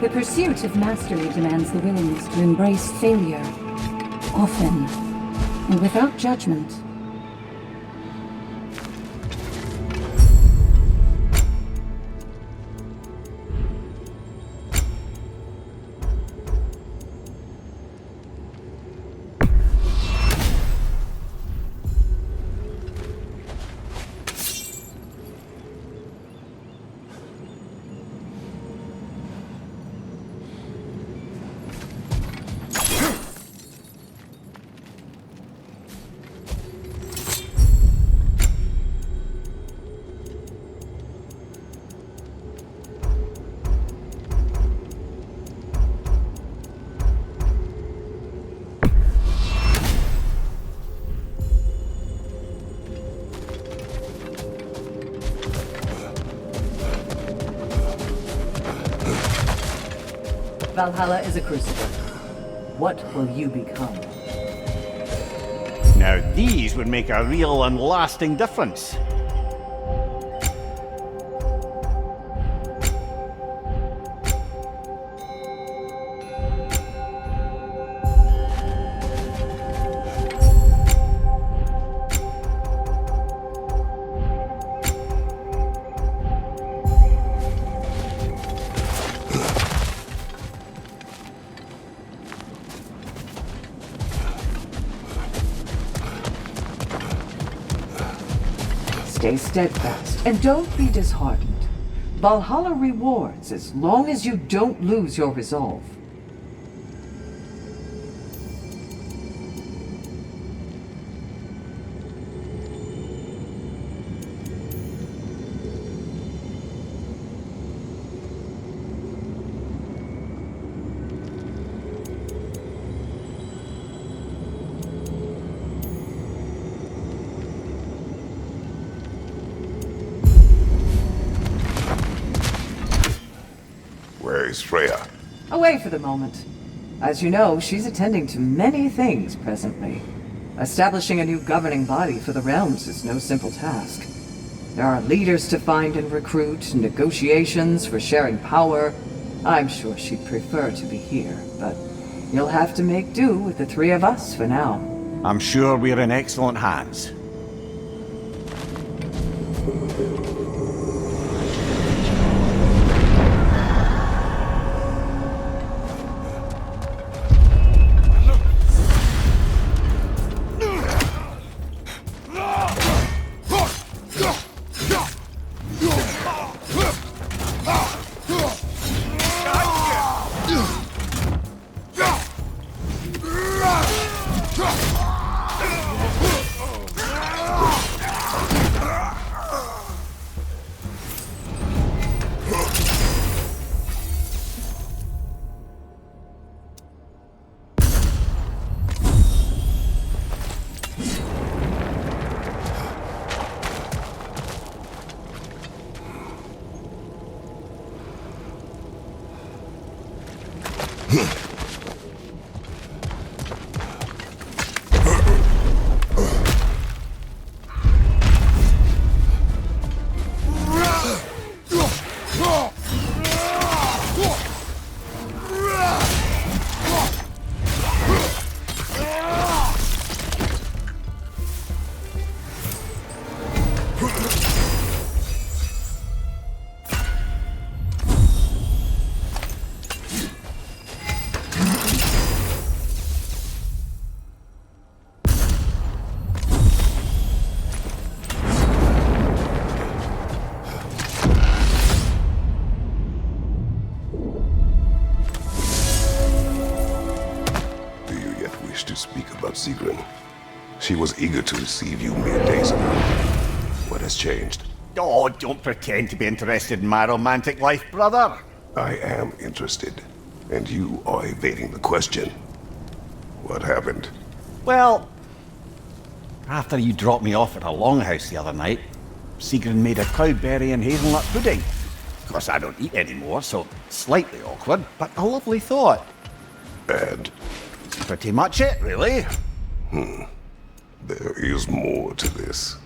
The pursuit of mastery demands the willingness to embrace failure, often, and without judgment. Valhalla is a crucible. What will you become? Now these would make a real and lasting difference. Stay steadfast, and don't be disheartened. Valhalla rewards as long as you don't lose your resolve. Where is Freya? Away for the moment. As you know, she's attending to many things presently. Establishing a new governing body for the realms is no simple task. There are leaders to find and recruit, negotiations for sharing power. I'm sure she'd prefer to be here, but you'll have to make do with the three of us for now. I'm sure we're in excellent hands. To speak about Sigrun. She was eager to receive you mere days ago. What has changed? Oh, don't pretend to be interested in my romantic life, brother. I am interested, and you are evading the question. What happened? Well, after you dropped me off at a longhouse the other night, Sigrun made a cloudberry and hazelnut pudding. Of course, I don't eat anymore, so slightly awkward, but a lovely thought. And? Pretty much it, really. There is more to this.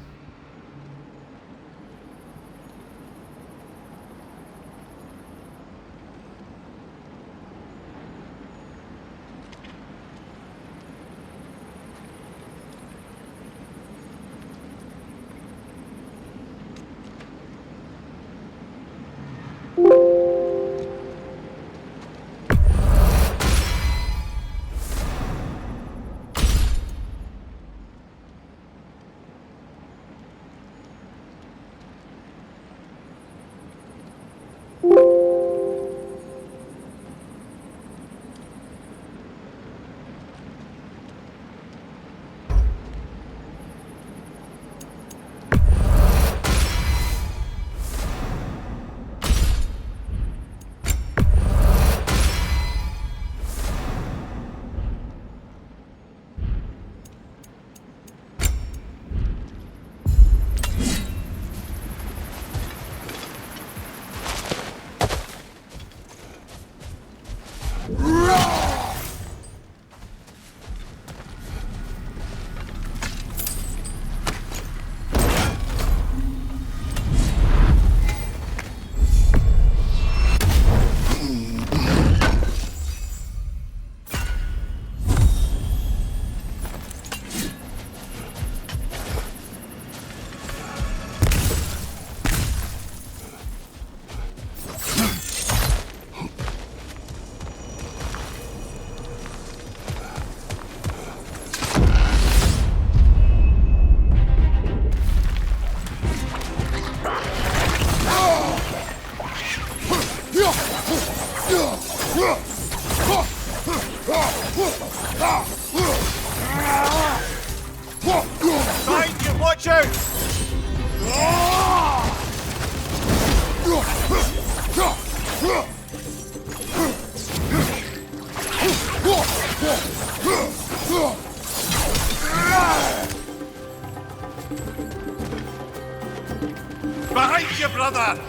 Behind you, brother!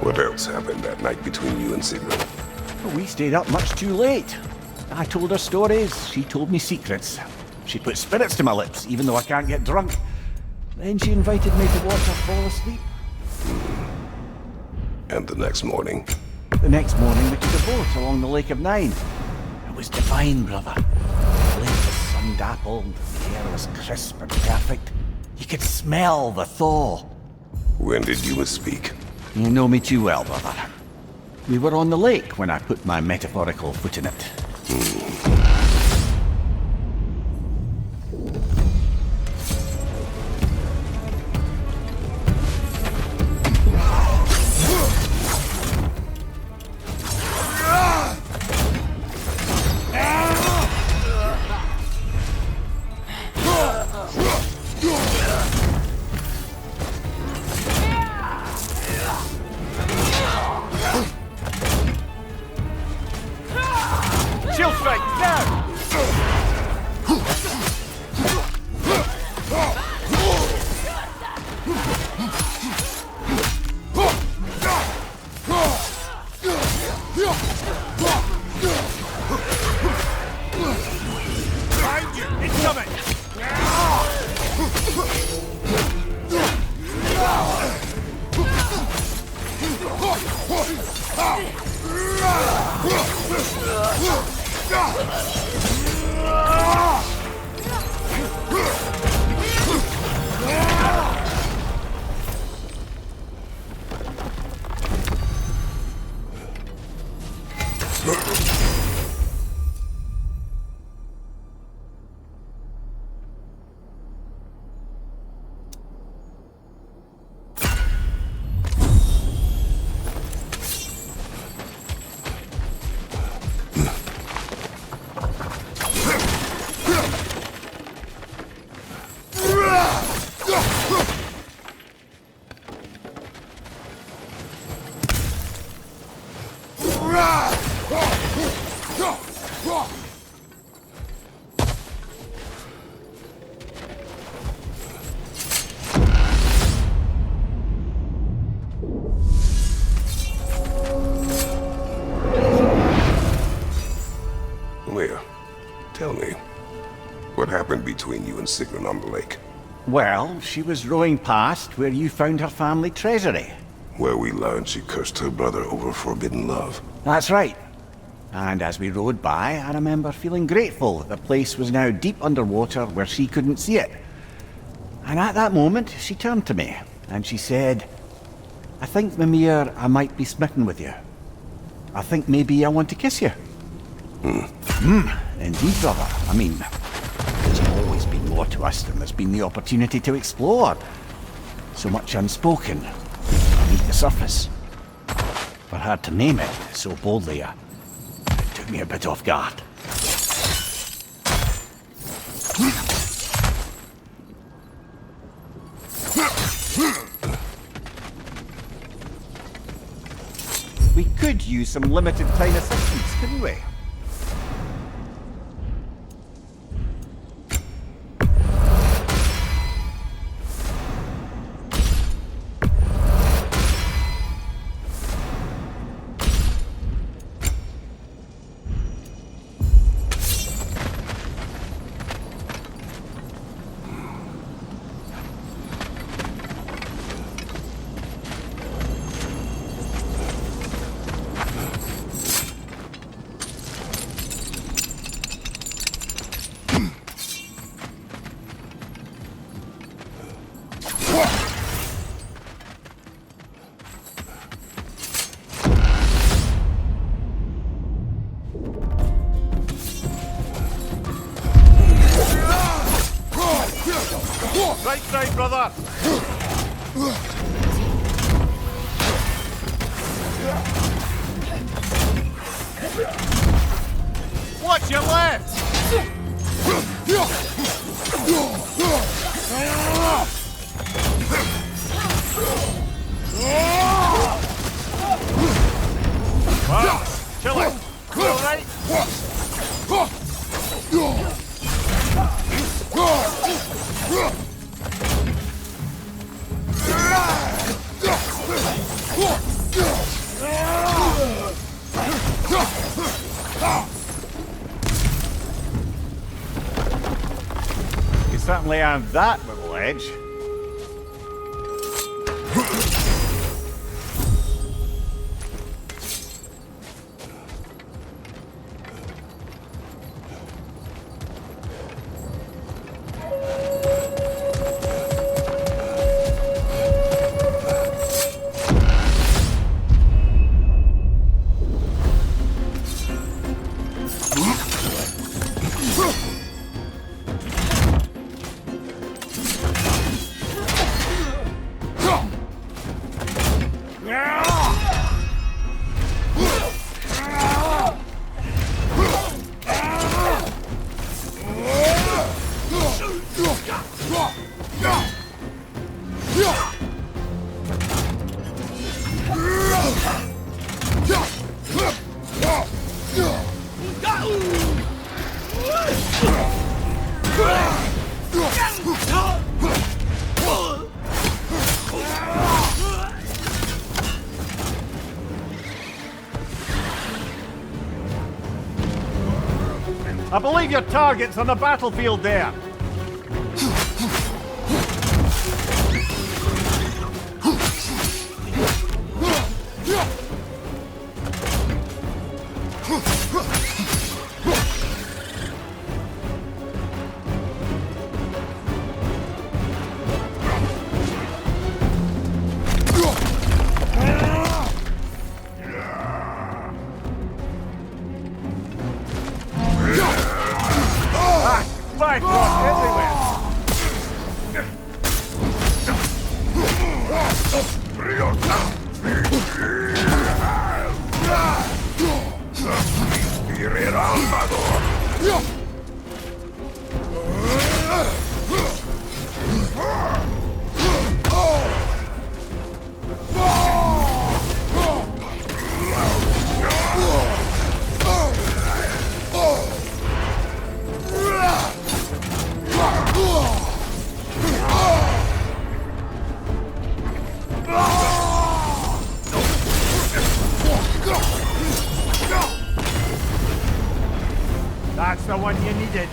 What else happened that night between you and Sigrun? We stayed up much too late. I told her stories, she told me secrets. She put spirits to my lips, even though I can't get drunk. Then she invited me to watch her fall asleep. And the next morning? The next morning we took a boat along the Lake of Nine. It was divine, brother. The lake was sun-dappled, the air was crisp and perfect. You could smell the thaw. When did you misspeak? You know me too well, brother. We were on the lake when I put my metaphorical foot in it. Shield strike, now! Behind you! It's coming! Leah, tell me, what happened between you and Sigrun on the lake? Well, she was rowing past where you found her family treasury. Where we learned she cursed her brother over forbidden love. That's right. And as we rowed by, I remember feeling grateful that the place was now deep underwater where she couldn't see it. And at that moment, she turned to me, and she said, I think, Mimir, I might be smitten with you. I think maybe I want to kiss you. Indeed, brother. I mean, there's always been more to us than there's been the opportunity to explore. So much unspoken, beneath the surface. For her to name it so boldly, it took me a bit off guard. We could use some limited time assistance, couldn't we? Right, brother! Watch your left! Wow, chill it. You all right? You certainly have that little edge. I believe your target's on the battlefield there. Fight everywhere. That's the one you needed.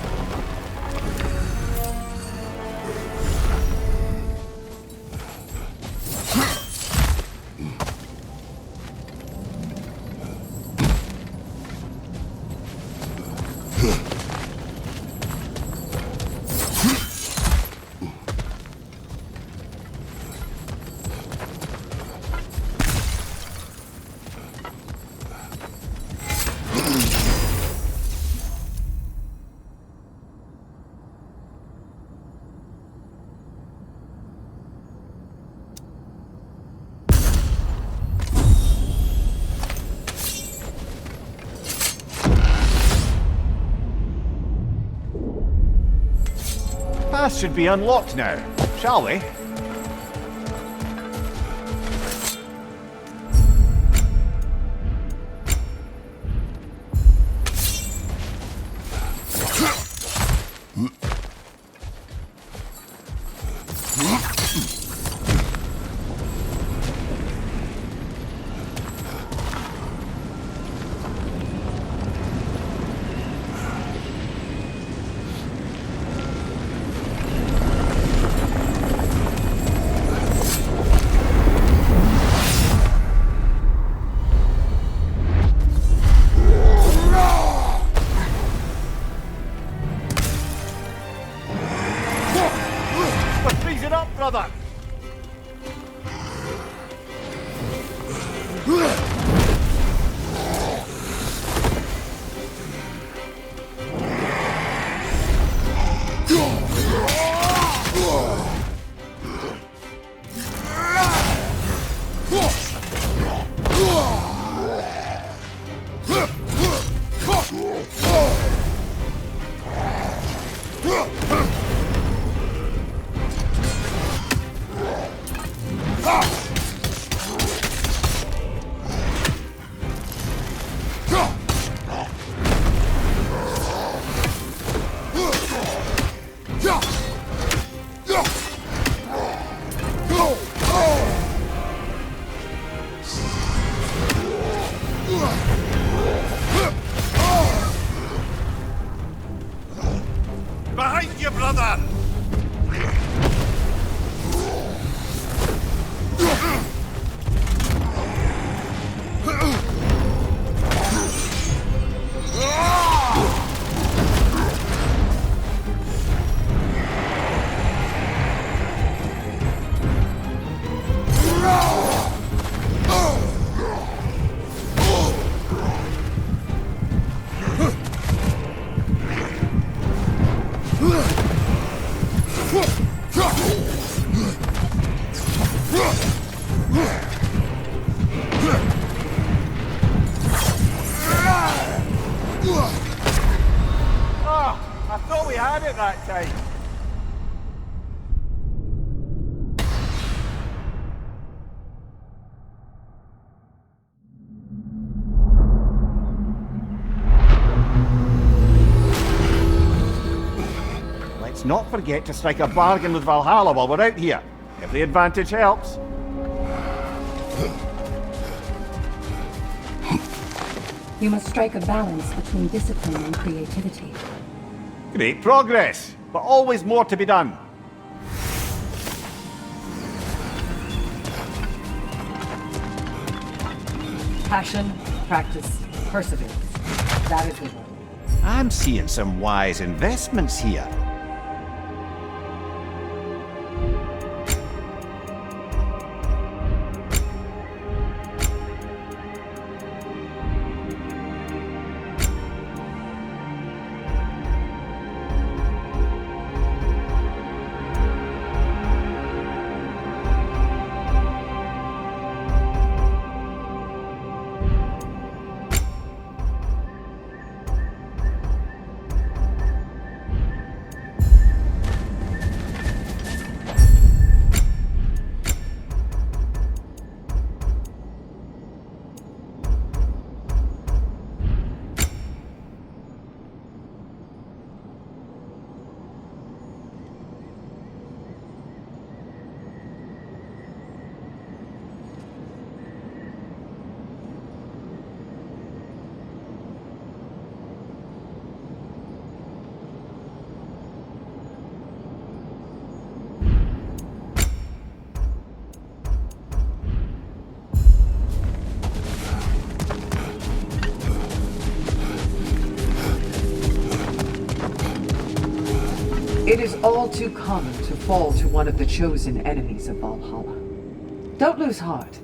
Path should be unlocked now, shall we? Freeze it up, brother. Behind you, brother! I thought we had it that time. Let's not forget to strike a bargain with Valhalla while we're out here. Every advantage helps. You must strike a balance between discipline and creativity. Great progress, but always more to be done. Passion, practice, perseverance. That is the word. I'm seeing some wise investments here. It is all too common to fall to one of the chosen enemies of Valhalla. Don't lose heart.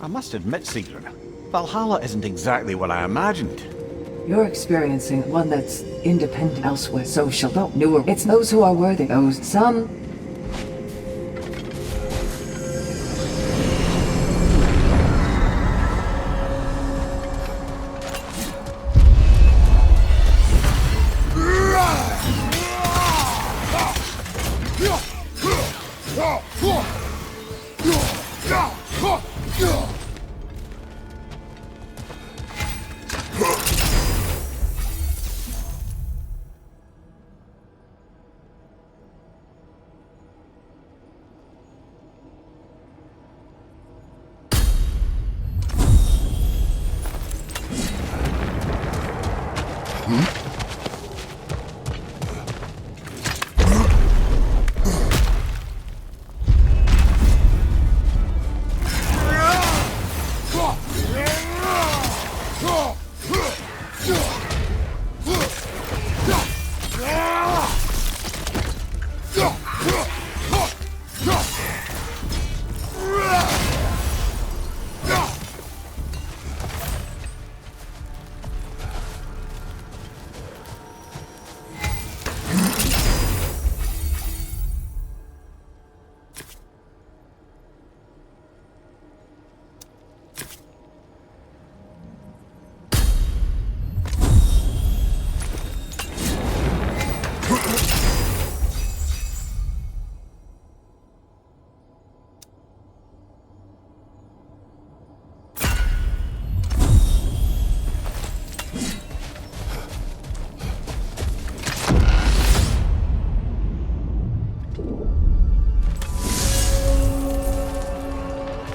I must admit, Sigrun, Valhalla isn't exactly what I imagined. You're experiencing one that's independent elsewhere, social, not newer. It's those who are worthy, those some.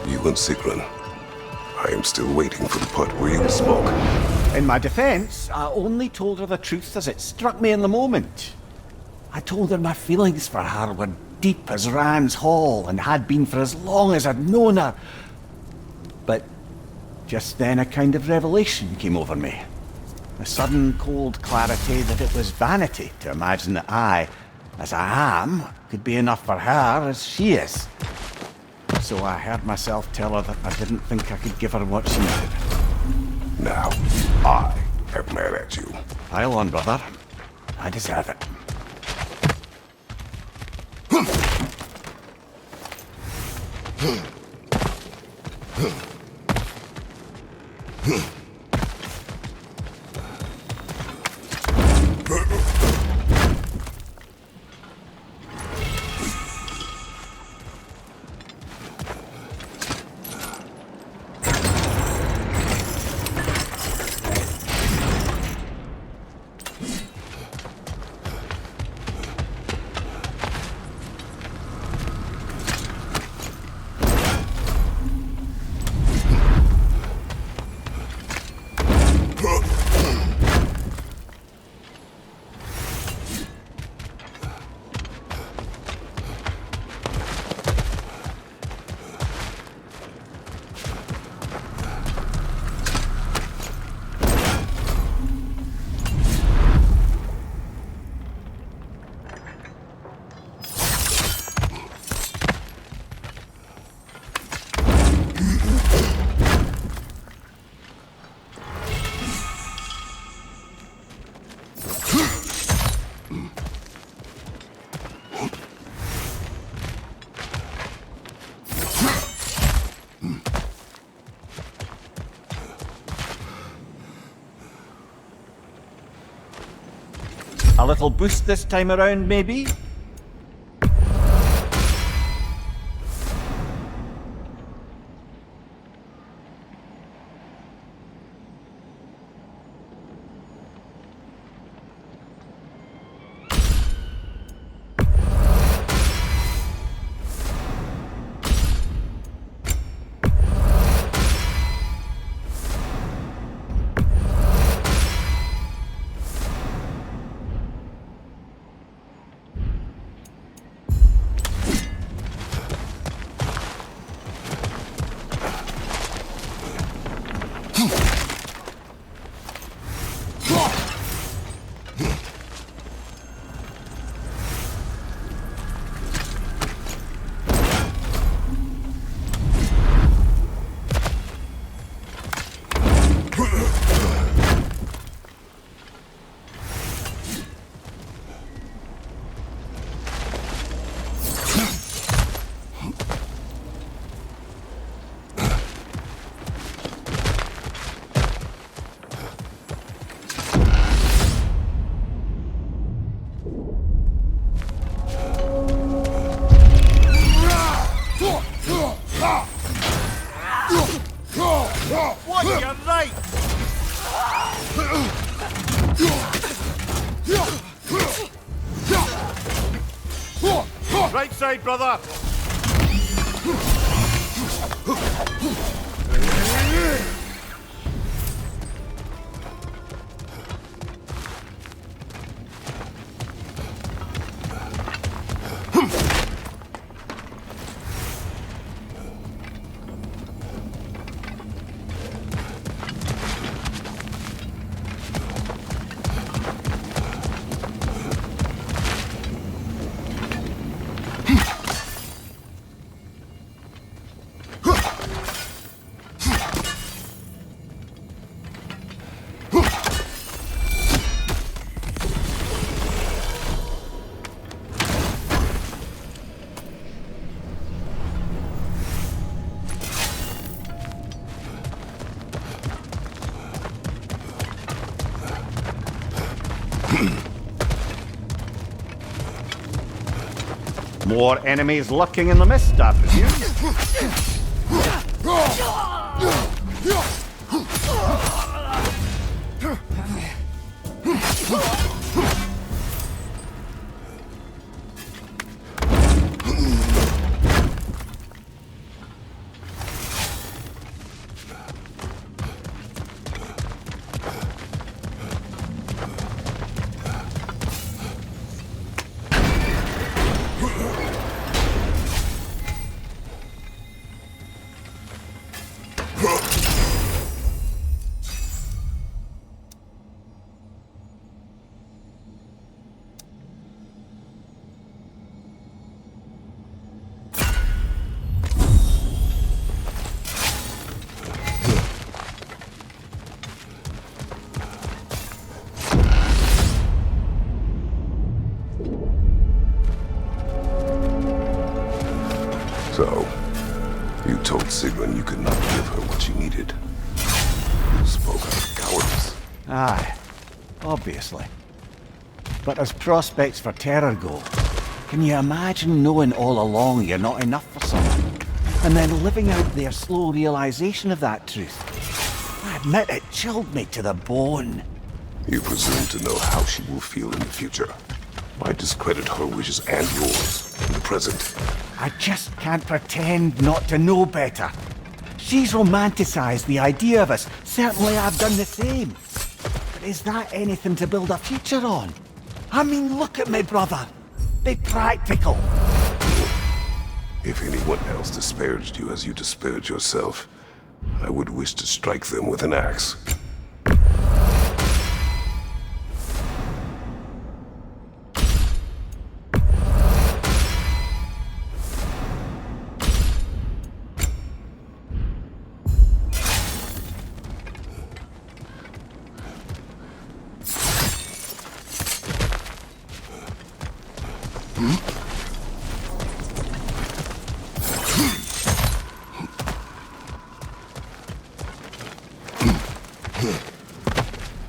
You and Sigrun I am still waiting for the part where you spoke. In my defense, I only told her the truth as it struck me in the moment. I told her my feelings for her were deep as Rand's Hall and had been for as long as I'd known her. But just then a kind of revelation came over me. A sudden cold clarity that it was vanity to imagine that I, as I am, could be enough for her as she is. So I heard myself tell her that I didn't think I could give her what she needed. Now, I am mad at you. Pile on, brother. I deserve it. A little boost this time around, maybe? What? You're right! Right side, brother! More enemies lurking in the mist, I presume. spoke out of cowardice. Aye, obviously. But as prospects for terror go, can you imagine knowing all along you're not enough for someone, and then living out their slow realization of that truth? I admit it chilled me to the bone. You presume to know how she will feel in the future. Why discredit her wishes and yours in the present? I just can't pretend not to know better. She's romanticized the idea of us. Certainly I've done the same. But is that anything to build a future on? I mean, look at me, brother. Be practical. If anyone else disparaged you as you disparage yourself, I would wish to strike them with an axe.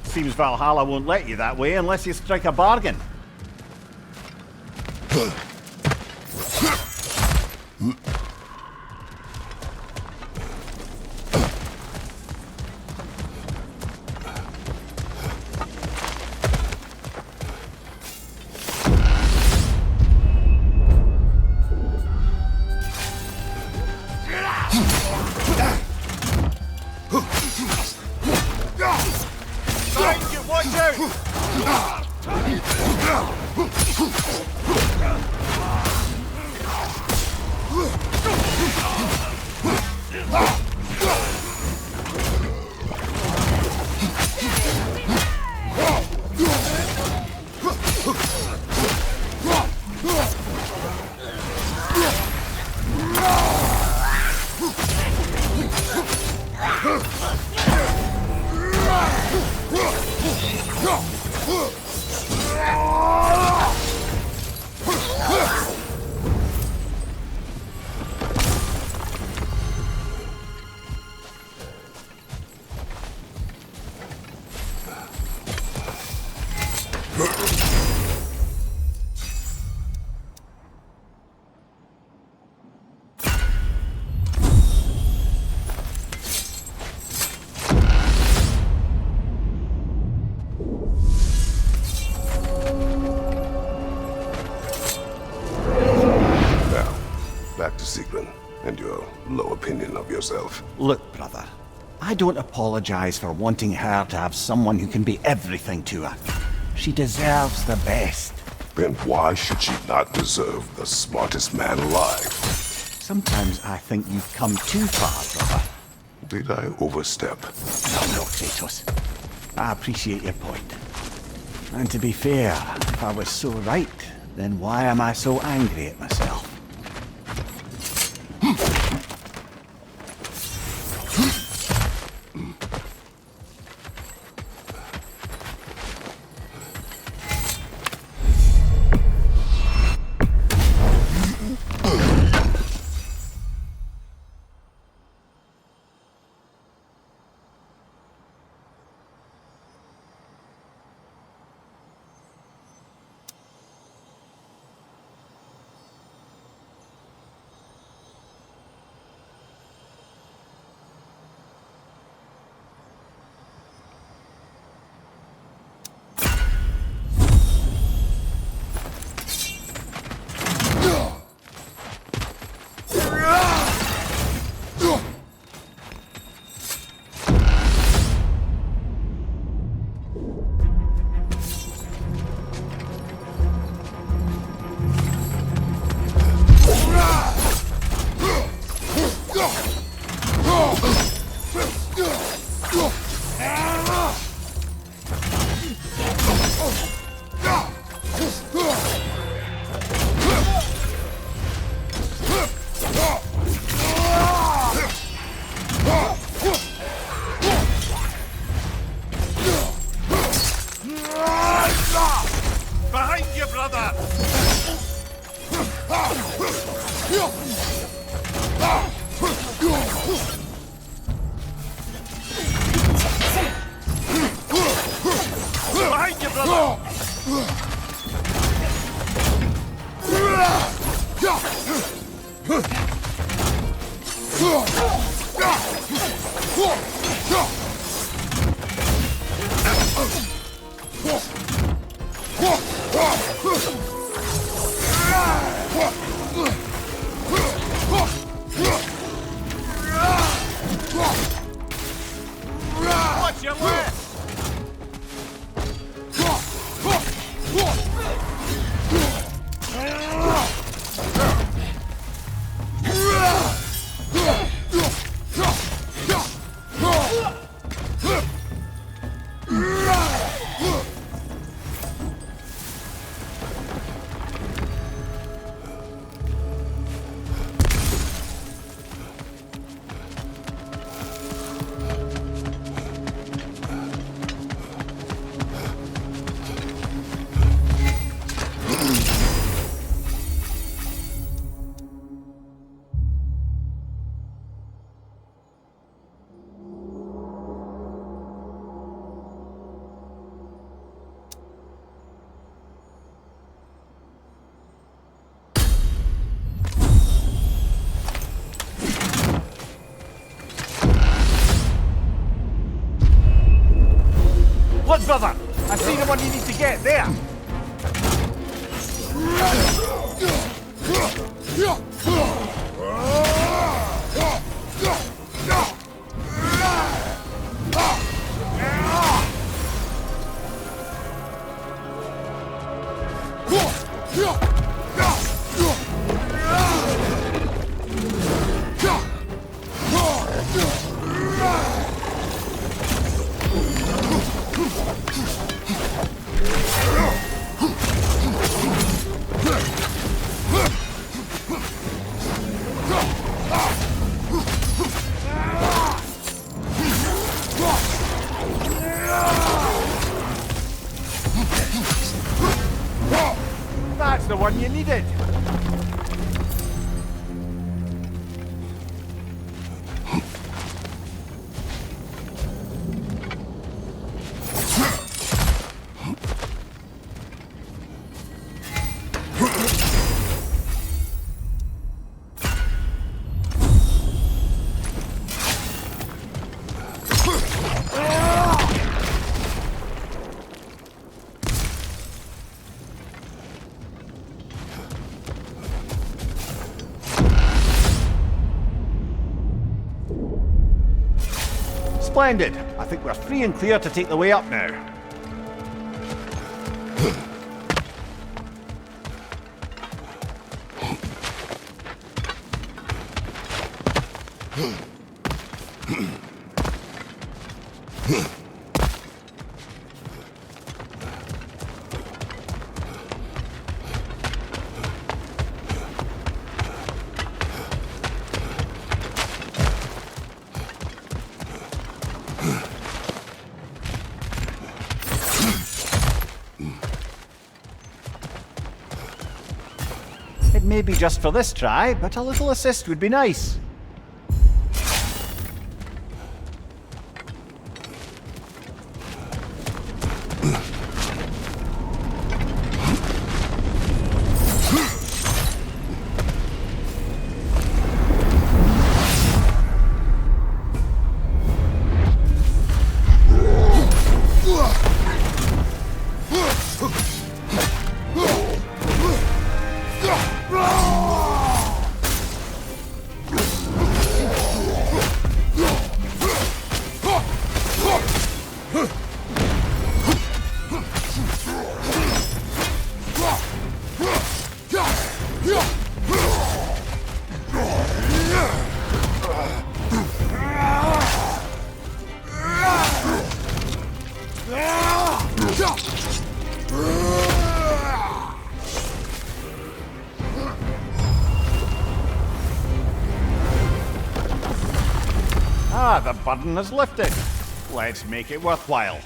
Seems Valhalla won't let you that way unless you strike a bargain. Watch out! Back to Sigrun, and your low opinion of yourself. Look, brother, I don't apologize for wanting her to have someone who can be everything to her. She deserves the best. Then why should she not deserve the smartest man alive? Sometimes I think you've come too far, brother. Did I overstep? No, Kratos. I appreciate your point. And to be fair, if I was so right, then why am I so angry at myself? Behind you, brother! Watch your left! Look, brother! I see the one you need to get there! That's the one you needed! Splendid! I think we're free and clear to take the way up now. It may be just for this try, but a little assist would be nice. Ah, the burden is lifted. Let's make it worthwhile.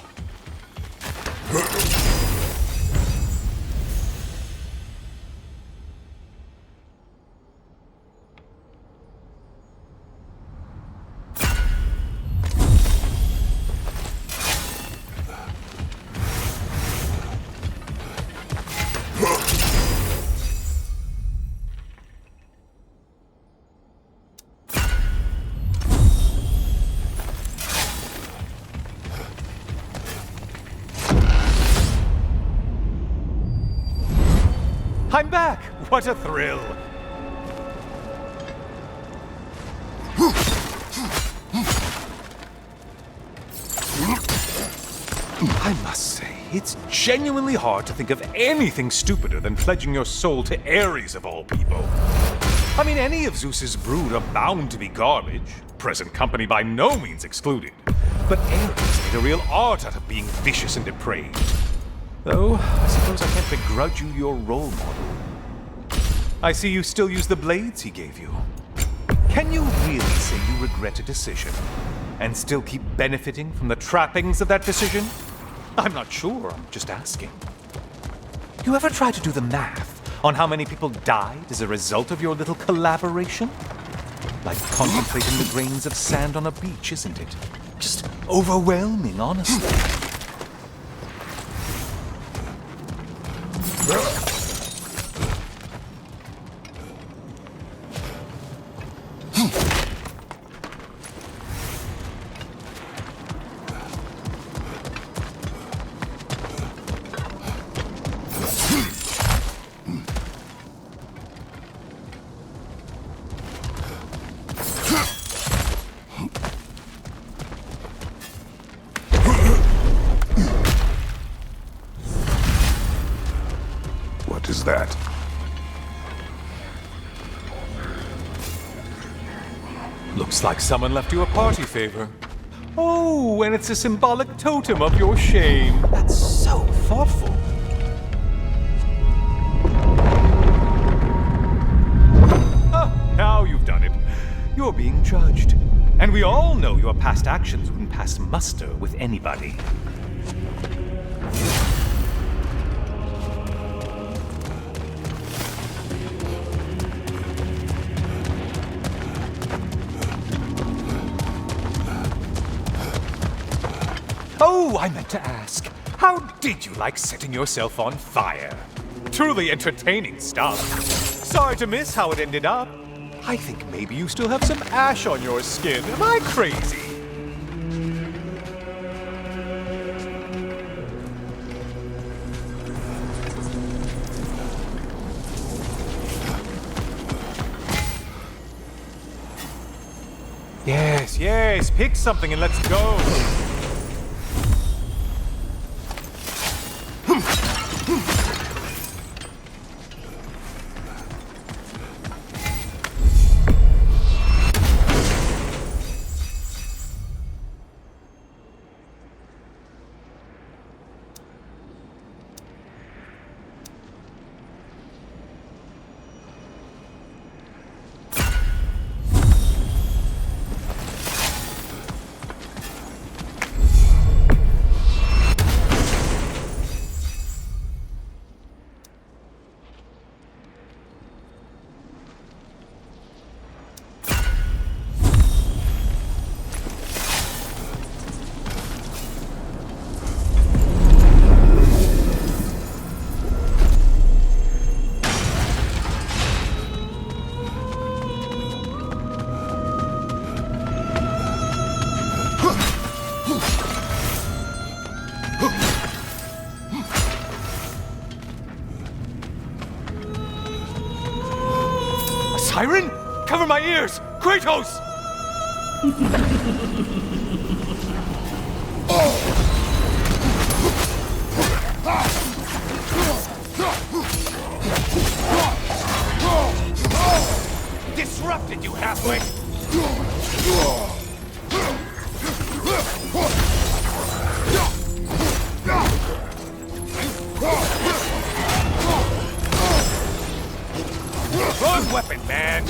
I'm back! What a thrill! I must say, it's genuinely hard to think of anything stupider than pledging your soul to Ares of all people. I mean, any of Zeus's brood are bound to be garbage, present company by no means excluded. But Ares made a real art out of being vicious and depraved. Though, I suppose I can't begrudge you your role model. I see you still use the blades he gave you. Can you really say you regret a decision, and still keep benefiting from the trappings of that decision? I'm not sure, I'm just asking. You ever try to do the math on how many people died as a result of your little collaboration? Like contemplating the grains of sand on a beach, isn't it? Just overwhelming, honestly. What is that? Looks like someone left you a party favor. Oh, and it's a symbolic totem of your shame. That's so thoughtful. Ah, now you've done it. You're being judged. And we all know your past actions wouldn't pass muster with anybody. Oh, I meant to ask, how did you like setting yourself on fire? Truly entertaining stuff. Sorry to miss how it ended up. I think maybe you still have some ash on your skin. Am I crazy? Yes, pick something and let's go. Siren? Cover my ears! Kratos! Disrupted, you halfway! Good weapon, man!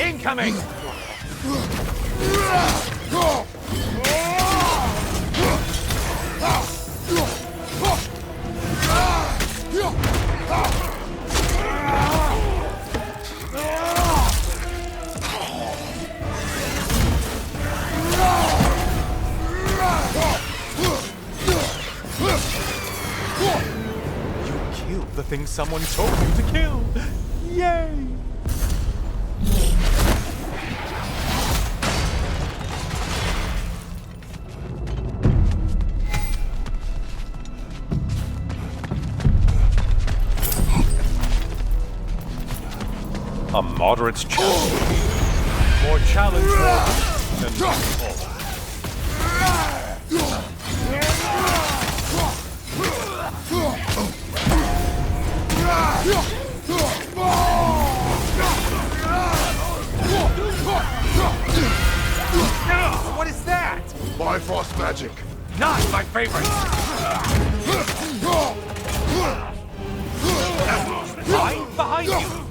Incoming! The thing someone told you to kill! Yay! A moderate challenge. More challenge than all. What is that? Bifrost magic. Not my favorite! Right behind you!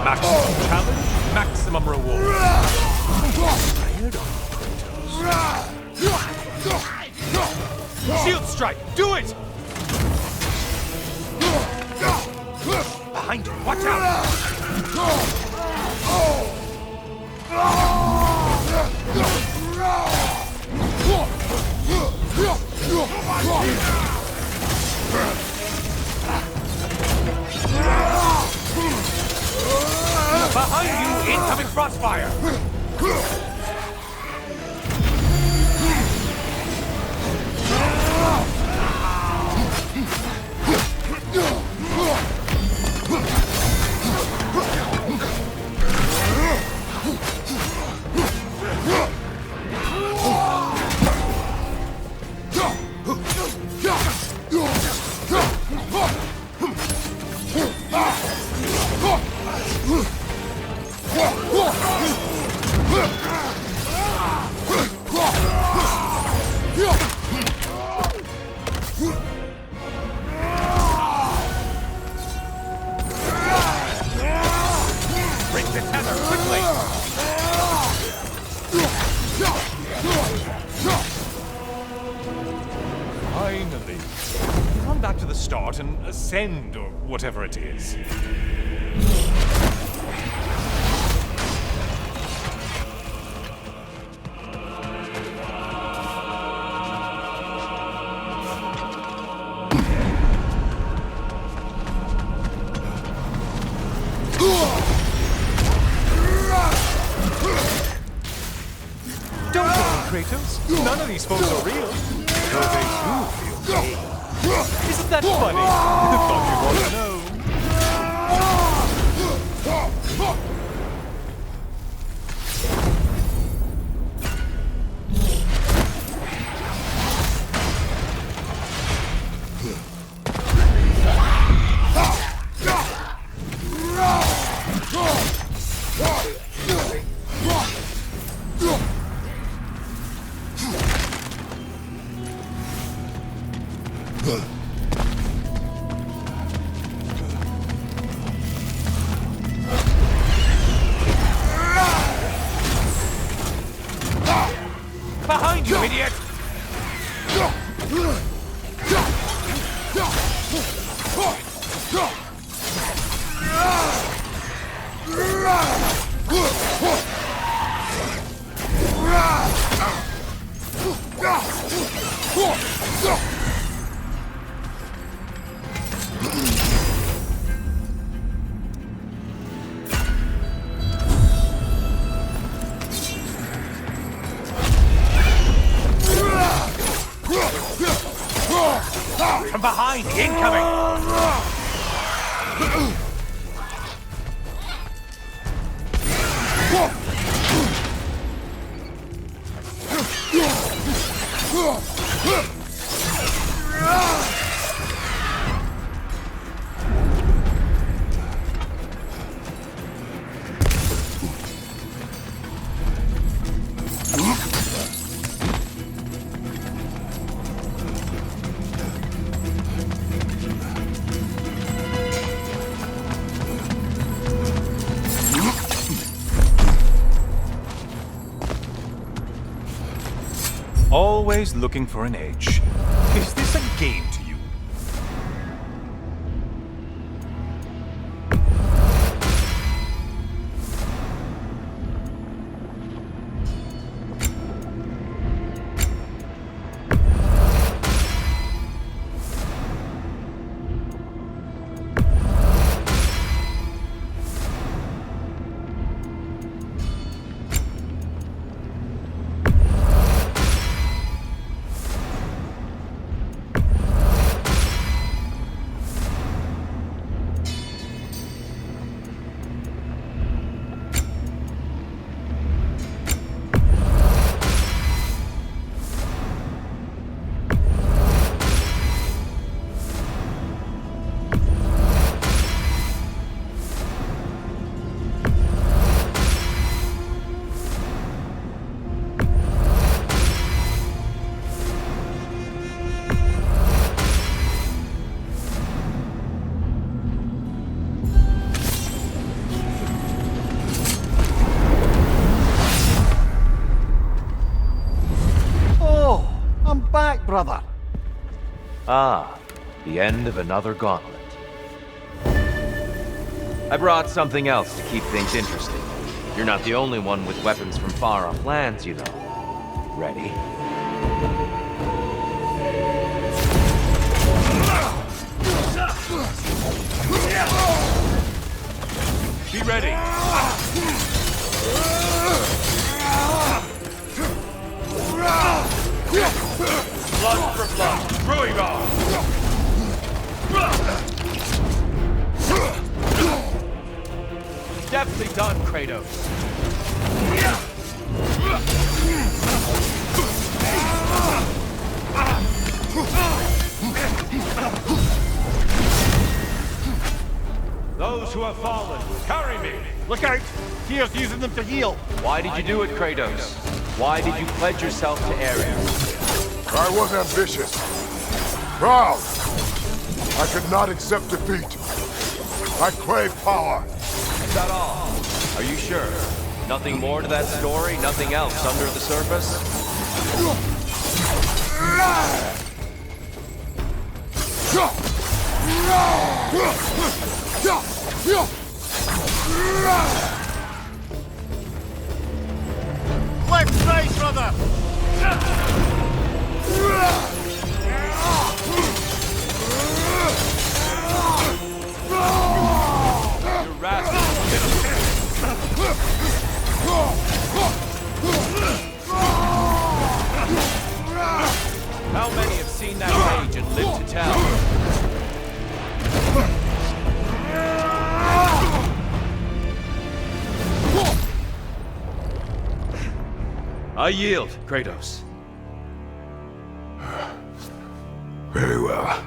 Maximum challenge, maximum reward. Shield strike, do it! Behind you, watch out! Behind you, incoming crossfire! Break the tether quickly! Finally. Come back to the start and ascend, or whatever it is. Kratos. None of these foes are real. Though they do feel pain. Isn't that funny? Thought you'd want to know. Behind you, idiot! From behind, incoming! Always looking for an edge. Is this a game to you? Brother. Ah, the end of another gauntlet. I brought something else to keep things interesting. You're not the only one with weapons from far-off lands, you know. Ready? Be ready! Blood for blood! Brewing on! Deftly done, Kratos. Those who have fallen, carry me! Look out! Tyr's using them to heal. Why did you do it, Kratos? Why did you pledge yourself to Ares? I was ambitious. Proud. I could not accept defeat. I crave power. Is that all? Are you sure? Nothing more to that story? Nothing else under the surface? Left side, brother! You rascal! How many have seen that rage and lived to tell? I yield, Kratos. Very well.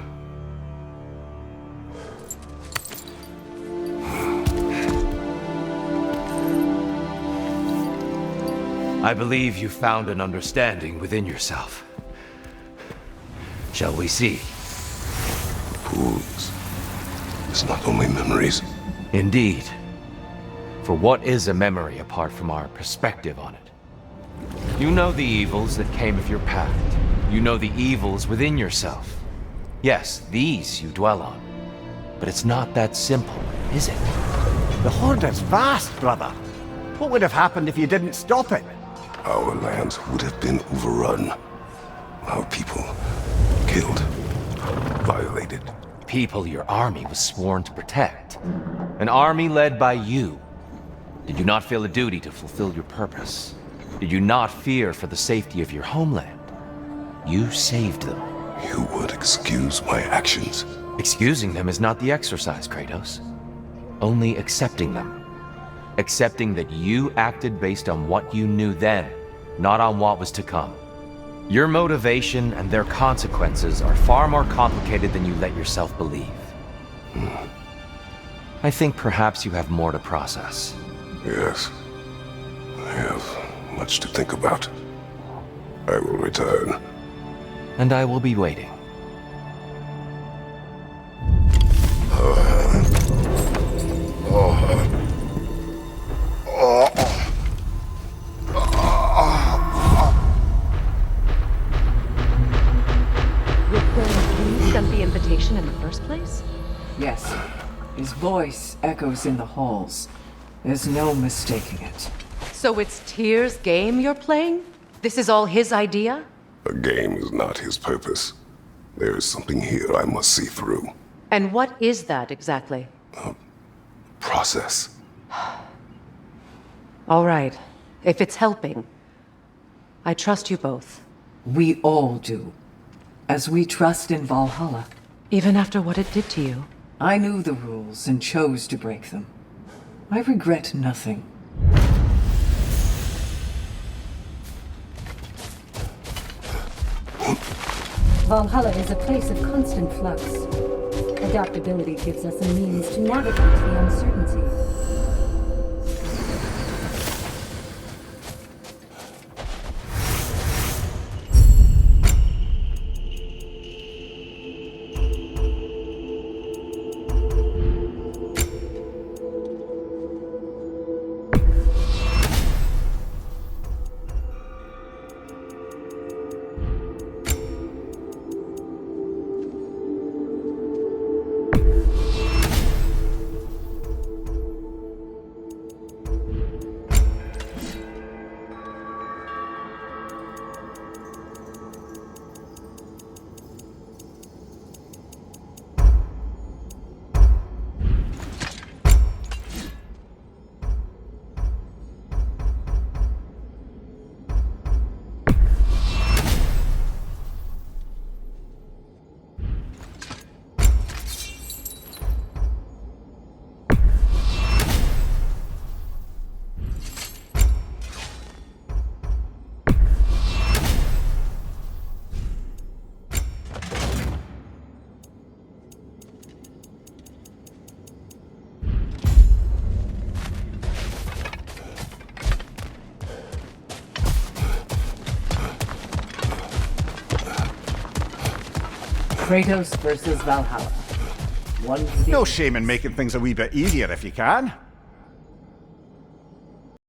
I believe you found an understanding within yourself. Shall we see? Fools. It's not only memories. Indeed. For what is a memory apart from our perspective on it? You know the evils that came of your path. You know the evils within yourself. Yes, these you dwell on. But it's not that simple, is it? The Horde is vast, brother. What would have happened if you didn't stop it? Our lands would have been overrun. Our people killed, violated. People your army was sworn to protect. An army led by you. Did you not feel a duty to fulfill your purpose? Did you not fear for the safety of your homeland? You saved them. You would excuse my actions. Excusing them is not the exercise, Kratos. Only accepting them. Accepting that you acted based on what you knew then, not on what was to come. Your motivation and their consequences are far more complicated than you let yourself believe. I think perhaps you have more to process. Yes. I have much to think about. I will return. And I will be waiting. You sent the invitation in the first place? Yes. His voice echoes in the halls. There's no mistaking it. So it's Tyr's game you're playing? This is all his idea? A game is not his purpose. There is something here I must see through. And what is that exactly? Process. All right. If it's helping, I trust you both. We all do. As we trust in Valhalla. Even after what it did to you. I knew the rules and chose to break them. I regret nothing. Valhalla is a place of constant flux. Adaptability gives us a means to navigate the uncertainty. Kratos versus Valhalla. One No shame in making things a wee bit easier if you can.